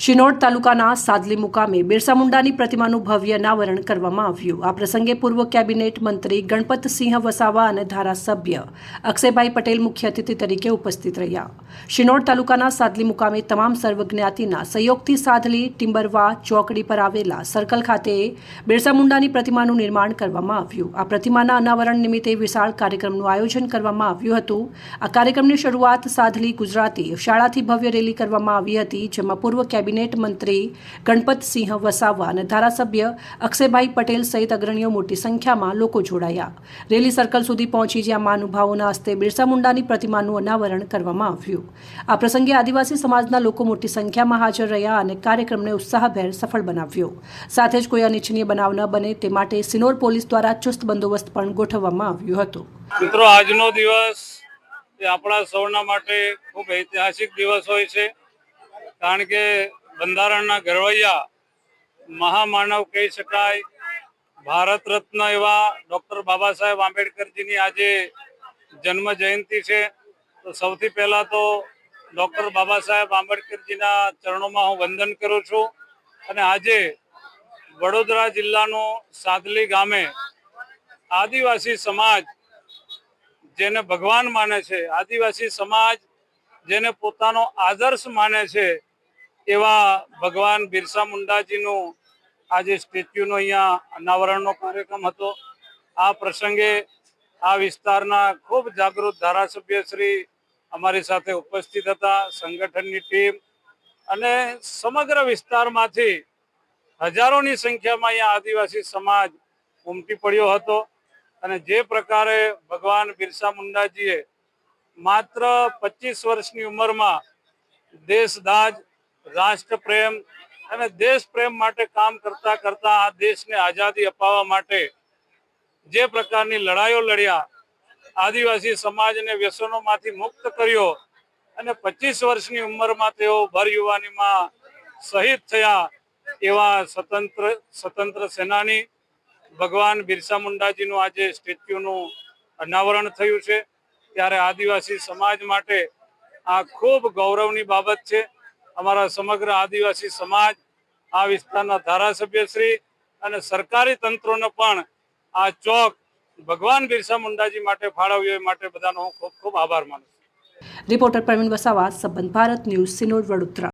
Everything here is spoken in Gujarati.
શિનોર તાલુકાના સાદલી મુકામે બિરસા મુંડાની પ્રતિમાનું ભવ્ય અનાવરણ કરવામાં આવ્યું। આ પ્રસંગે પૂર્વ કેબિનેટ મંત્રી ગણપતસિંહ વસાવા અને ધારાસભ્ય અક્ષયભાઈ પટેલ મુખ્ય અતિથિ તરીકે ઉપસ્થિત રહ્યા। શિનોર તાલુકાના સાદલી મુકામે તમામ સર્વજ્ઞાતિના સહયોગથી સાદલી ટિમ્બરવા ચોકડી પર આવેલા સર્કલ ખાતે બિરસા મુંડાની પ્રતિમાનું નિર્માણ કરવામાં આવ્યું। આ પ્રતિમાના અનાવરણ નિમિત્તે વિશાળ કાર્યક્રમનું આયોજન કરવામાં આવ્યું હતું। આ કાર્યક્રમની શરૂઆત સાદલી ગુજરાતી શાળાથી ભવ્ય રેલી કરવામાં આવી હતી, જેમાં પૂર્વ કેબિનેટ મંત્રી ગણપતસિંહ વસાવા અને ધારાસભ્ય અક્ષયભાઈ પટેલ સહિત અગ્રણીઓ મોટી સંખ્યામાં લોકો જોડાયા। રેલી સર્કલ સુધી પહોંચી જ્યાં મહાનુભાવોના હસ્તે બિરસા મુંડાની પ્રતિમાનું અનાવરણ કરવામાં આવ્યું। આ પ્રસંગે આદિવાસી સમાજના લોકો મોટી સંખ્યામાં હાજર રહ્યા અને કાર્યક્રમને ઉત્સાહભેર સફળ બનાવ્યો। સાથે જ કોઈ અનિચ્છનીય બનાવ ન બને તે માટે સિનોર પોલીસ દ્વારા ચુસ્ત બંદોબસ્ત પણ ગોઠવવામાં આવ્યો હતો। મિત્રો, આજનો દિવસ એ આપણા સૌના માટે ખૂબ ઐતિહાસિક દિવસ હોય છે, કારણ કે બંધારણના ઘડવૈયા મહામાનવ કહી શકાય, ભારત રત્ન એવા ડૉક્ટર બાબા સાહેબ આંબેડકરજીની આજે જન્મ જયંતિ છે। તો સૌથી પહેલાં તો ડૉક્ટર બાબા સાહેબ આંબેડકરજીના ચરણોમાં હું વંદન કરું છું। અને આજે વડોદરા જિલ્લાનું સાદલી ગામે આદિવાસી સમાજ જેને ભગવાન માને છે, આદિવાસી સમાજ જેને પોતાનો આદર્શ માને છે, એવા ભગવાન બિરસા મુંડાજીનું આજે સ્ટેચ્યુનો અહીંયા અનાવરણનો કાર્યક્રમ હતો। આ પ્રસંગે આ વિસ્તારના ખૂબ જાગૃત ધારાસભ્ય શ્રી અમારી સાથે ઉપસ્થિત હતા, સંગઠનની ટીમ અને સમગ્ર વિસ્તારમાંથી હજારોની સંખ્યામાં અહીંયા આદિવાસી સમાજ ઉમટી પડ્યો હતો। અને જે પ્રકારે ભગવાન બિરસા મુંડાજીએ માત્ર 25 વર્ષની ઉંમરમાં દેશદાજ, રાષ્ટ્રપ્રેમ અને દેશ પ્રેમ માટે કામ કરતા કરતા આ દેશને આઝાદી અપાવવા માટે જે પ્રકારની લડાઈઓ લડ્યા, આદિવાસી સમાજને વ્યસનોમાંથી મુક્ત કર્યો અને 25 વર્ષની ઉંમરમાં તેઓ ભર યુવાનીમાં શહીદ થયા, એવા સ્વતંત્ર સેનાની ભગવાન બિરસા મુંડાજીનું આજે સ્ટેચ્યુનું અનાવરણ થયું છે। ત્યારે આદિવાસી સમાજ માટે આ ખૂબ ગૌરવની બાબત છે। અમારા સમગ્ર આદિવાસી સમાજ, આ વિસ્તારના ધારાસભ્યશ્રી અને સરકારી તંત્રોને પણ આ ચોક ભગવાન બિરસા મુંડાજી માટે ફાળવ્યો એ માટે બધાનો હું ખૂબ ખૂબ આભાર માનું છું। રિપોર્ટર પ્રવીણ વસાવા, સંબંધ ભારત ન્યૂઝ, સિનોર, વડોદરા।